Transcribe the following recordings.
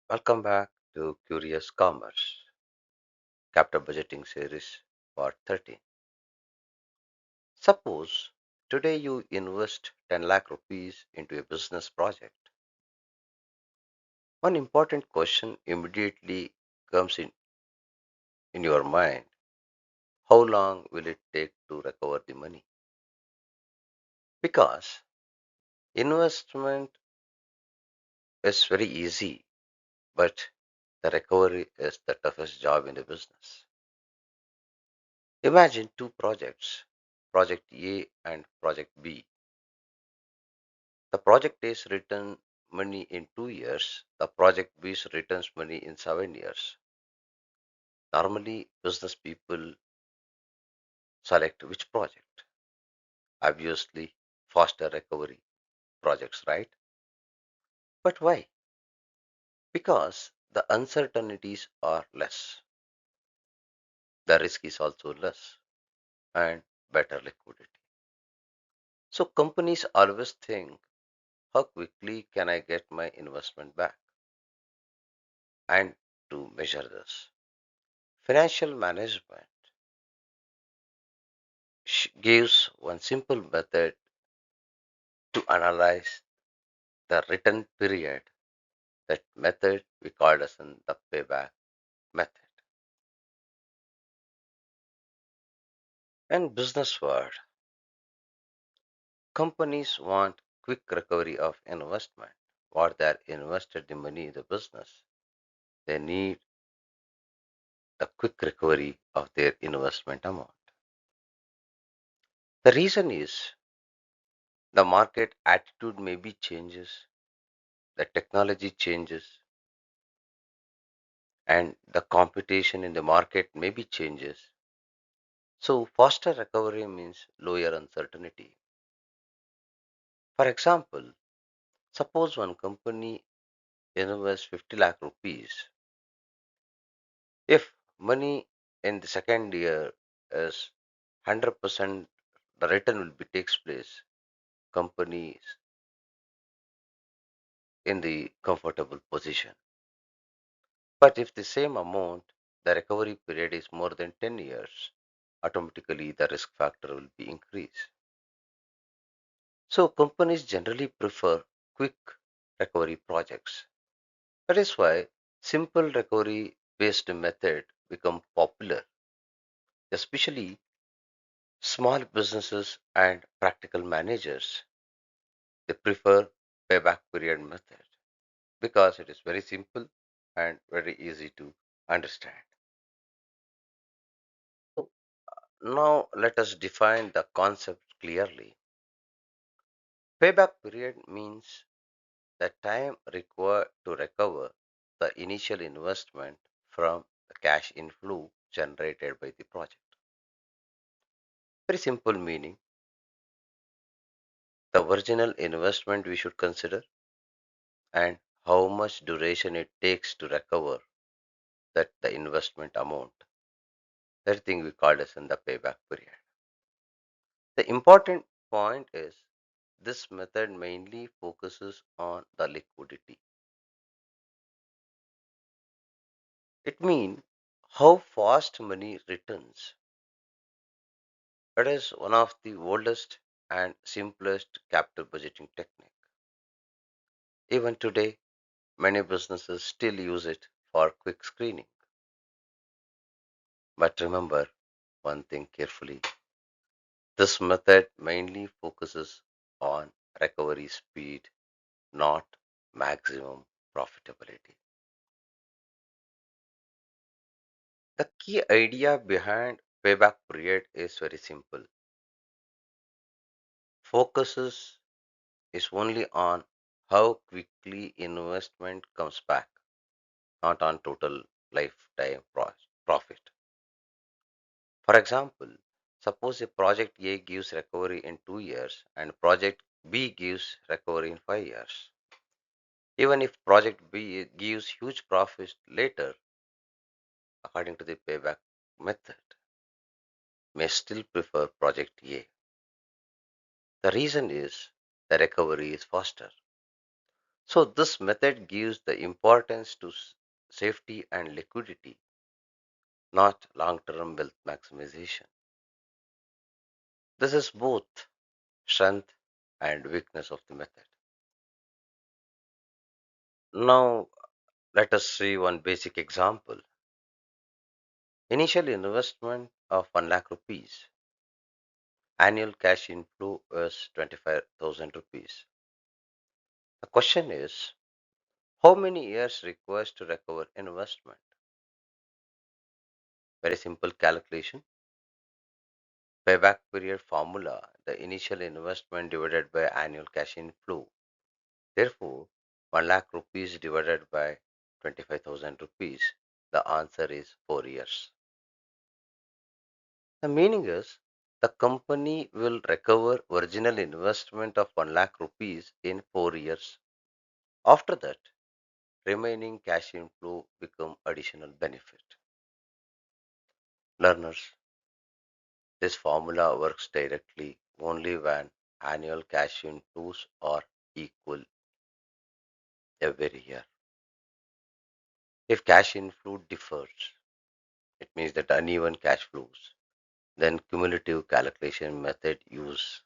Welcome back to Curious Commerce, Capital Budgeting Series Part 13. Suppose today you invest 10 lakh rupees into a business project. One important question immediately comes in your mind. How long will it take to recover the money? Because investment is very easy, but the recovery is the toughest job in the business. Imagine two projects, Project A and Project B. The project A's return money in 2 years. The project B's returns money in 7 years. Normally, business people select which project? Obviously, faster recovery projects, right? But why? Because the uncertainties are less, the risk is also less, and better liquidity. So, companies always think, how quickly can I get my investment back? And to measure this, financial management gives one simple method to analyze the return period. That method we called as in the payback method. In business world, companies want quick recovery of investment. What they are invested the money in the business, they need a quick recovery of their investment amount. The reason is the market attitude maybe changes, the technology changes, and the competition in the market maybe changes. So, faster recovery means lower uncertainty. For example, suppose one company invests 50 lakh rupees. If money in the second year is 100%, the return will be takes place. Companies in the comfortable position. But if the same amount, the recovery period is more than 10 years, automatically the risk factor will be increased. So companies generally prefer quick recovery projects. That is why simple recovery based method become popular, especially small businesses and practical managers. They prefer payback period method because it is very simple and very easy to understand. So now let us define the concept clearly. Payback period means the time required to recover the initial investment from the cash inflow generated by the project. Very simple meaning, the original investment we should consider and how much duration it takes to recover that the investment amount. That thing we called as in the payback period. The important point is this method mainly focuses on the liquidity. It means how fast money returns. It is one of the oldest and simplest capital budgeting technique. Even today, many businesses still use it for quick screening. But remember one thing carefully. This method mainly focuses on recovery speed, not maximum profitability. The key idea behind payback period is very simple. Focuses is only on how quickly investment comes back, not on total lifetime profit. For example, suppose a project A gives recovery in 2 years and project B gives recovery in 5 years. Even if project B gives huge profits later, according to the payback method, may still prefer project A. The reason is the recovery is faster. So this method gives the importance to safety and liquidity, not long-term wealth maximization. This is both strength and weakness of the method. Now let us see one basic example. Initial investment of 1 lakh rupees. Annual cash inflow is 25,000 rupees. The question is, how many years requires to recover investment? Very simple calculation. Payback period formula, the initial investment divided by annual cash inflow. Therefore, 1 lakh rupees divided by 25,000 rupees. The answer is 4 years. The meaning is the company will recover original investment of 1 lakh rupees in 4 years. After that, remaining cash inflow become additional benefit. Learners, this formula works directly only when annual cash inflows are equal every year. If cash inflow differs, it means that uneven cash flows, then cumulative calculation method use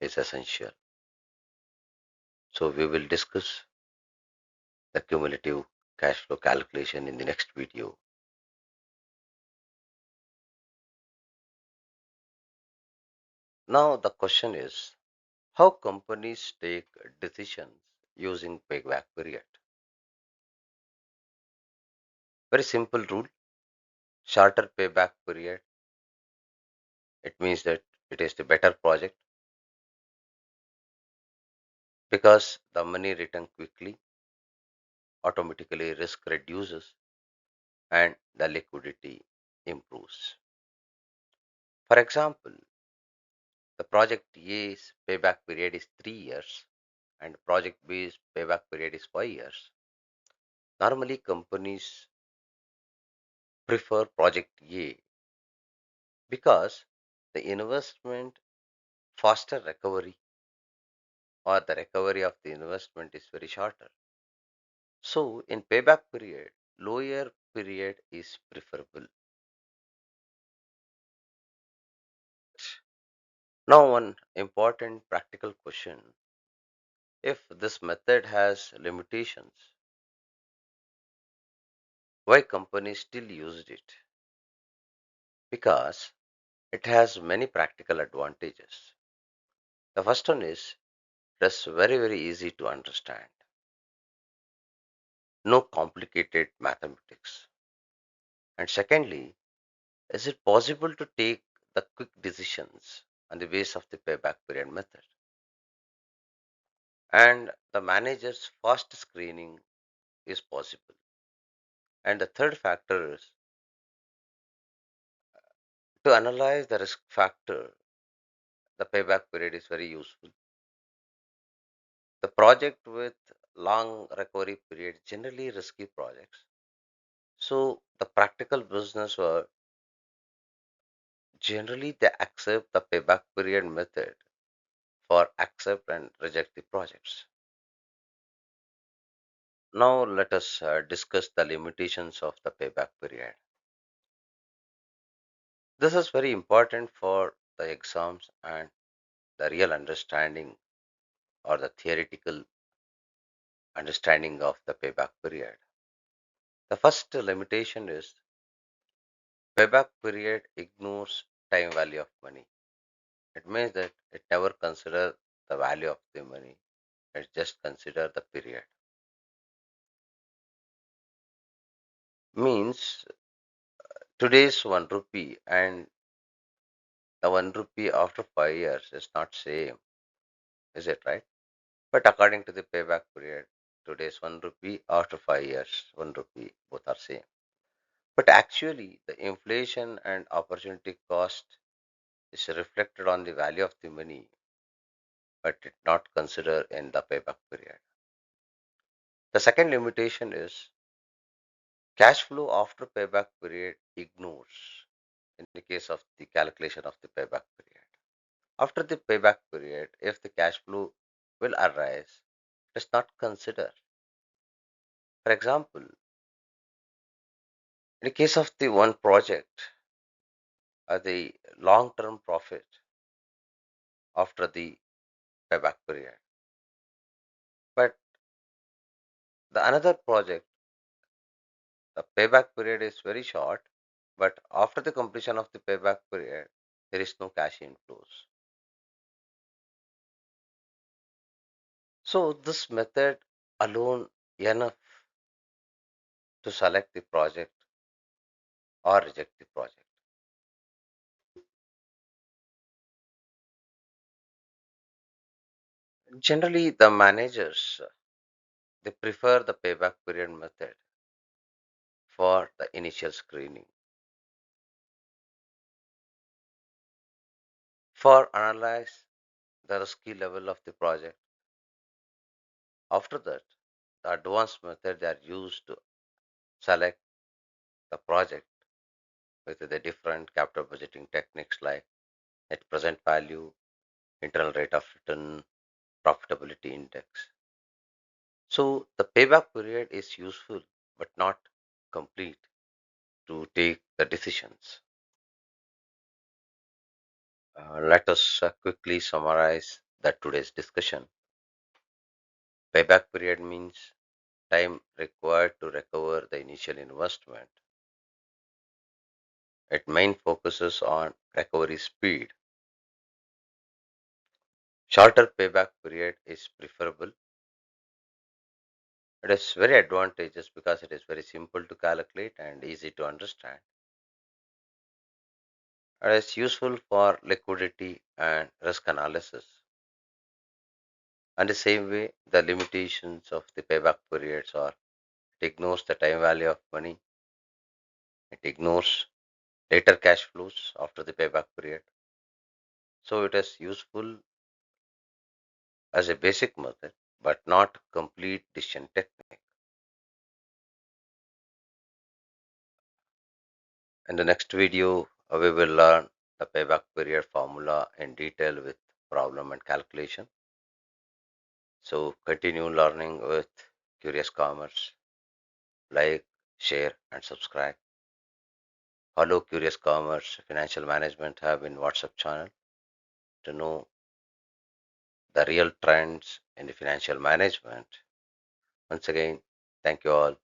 is essential. So we will discuss the cumulative cash flow calculation in the next video. Now the question is how companies take decisions using payback period. Very simple rule. Shorter payback period, it means that it is the better project because the money return quickly, automatically risk reduces, and the liquidity improves. For example, the project A's payback period is 3 years and project B's payback period is 5 years. Normally, companies prefer project A because the investment faster recovery or the recovery of the investment is very shorter. So, in payback period, lower period is preferable. Now, one important practical question, if this method has limitations, why companies still used it? Because it has many practical advantages. The first one is that's very easy to understand. No complicated mathematics. And secondly, is it possible to take the quick decisions on the base of the payback period method? And the manager's fast screening is possible. And the third factor is to analyze the risk factor, the payback period is very useful. The project with long recovery period, generally risky projects. So the practical business world, generally they accept the payback period method for accept and reject the projects. Now let us discuss the limitations of the payback period. This is very important for the exams and the real understanding or the theoretical understanding of the payback period. The first limitation is payback period ignores time value of money. It means that it never consider the value of the money. It just consider the period. Means today's 1 rupee and the 1 rupee after 5 years is not same, is it right? But according to the payback period, today's 1 rupee after 5 years, 1 rupee, both are same. But actually, the inflation and opportunity cost is reflected on the value of the money, but it not considered in the payback period. The second limitation is cash flow after payback period ignores in the case of the calculation of the payback period. After the payback period, if the cash flow will arise, does not consider. For example, in the case of the one project, the long term profit after the payback period. But the another project, the payback period is very short, but after the completion of the payback period, there is no cash inflows. So this method alone enough to select the project or reject the project. Generally, the managers they prefer the payback period method for the initial screening. For analyze the risky level of the project. After that, the advanced method they are used to select the project with the different capital budgeting techniques like net present value, internal rate of return, profitability index. So the payback period is useful but not complete to take the decisions. Let us quickly summarize that today's discussion. Payback period means time required to recover the initial investment. It main focuses on recovery speed. Shorter payback period is preferable. It is very advantageous because it is very simple to calculate and easy to understand. It is useful for liquidity and risk analysis. And the same way, the limitations of the payback periods are it ignores the time value of money, it ignores later cash flows after the payback period. So it is useful as a basic method, but not complete decision technique. In the next video, we will learn the payback period formula in detail with problem and calculation. So continue learning with Curious Commerce. Like, share, and subscribe. Follow Curious Commerce Financial Management Hub in WhatsApp channel to know the real trends in the financial management. Once again, thank you all.